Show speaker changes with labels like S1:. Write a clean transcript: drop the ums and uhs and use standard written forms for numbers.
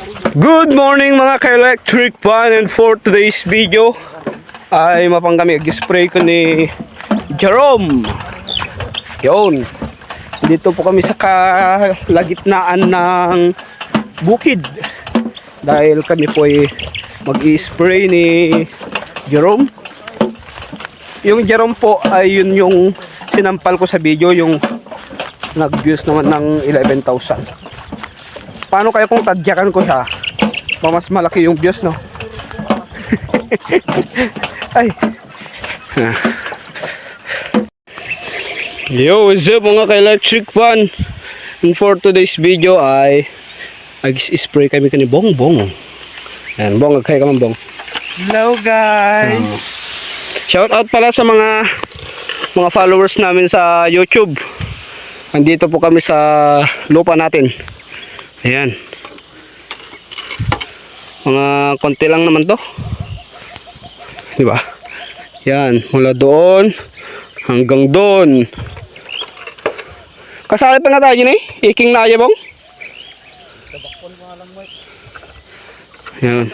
S1: Good morning mga ka-electric fan, and for today's video ay mapangkami ag-spray ko ni Jerome. Yun, dito po kami sa kalagitnaan ng bukid dahil kami po ay mag-i-spray ni Jerome. Yung Jerome po ay yun yung sinampal ko sa video, yung nag-views naman ng 11,000. Paano kaya kung tadyakan ko siya? Mas malaki yung views, no? Ay. Yo, what's up mga ka-electric fan? And for today's video ay spray kami kani Bongbong. Ayan, Bong, kaya ka man, Bong.
S2: Hello guys.
S1: Shout out pala sa mga followers namin sa YouTube. Andito po kami sa lupa natin. Ayan. Mga konti lang naman to. Di ba? Yan, mula doon hanggang doon. Kasali pa nga tayo ni iking na ayabong. Yan.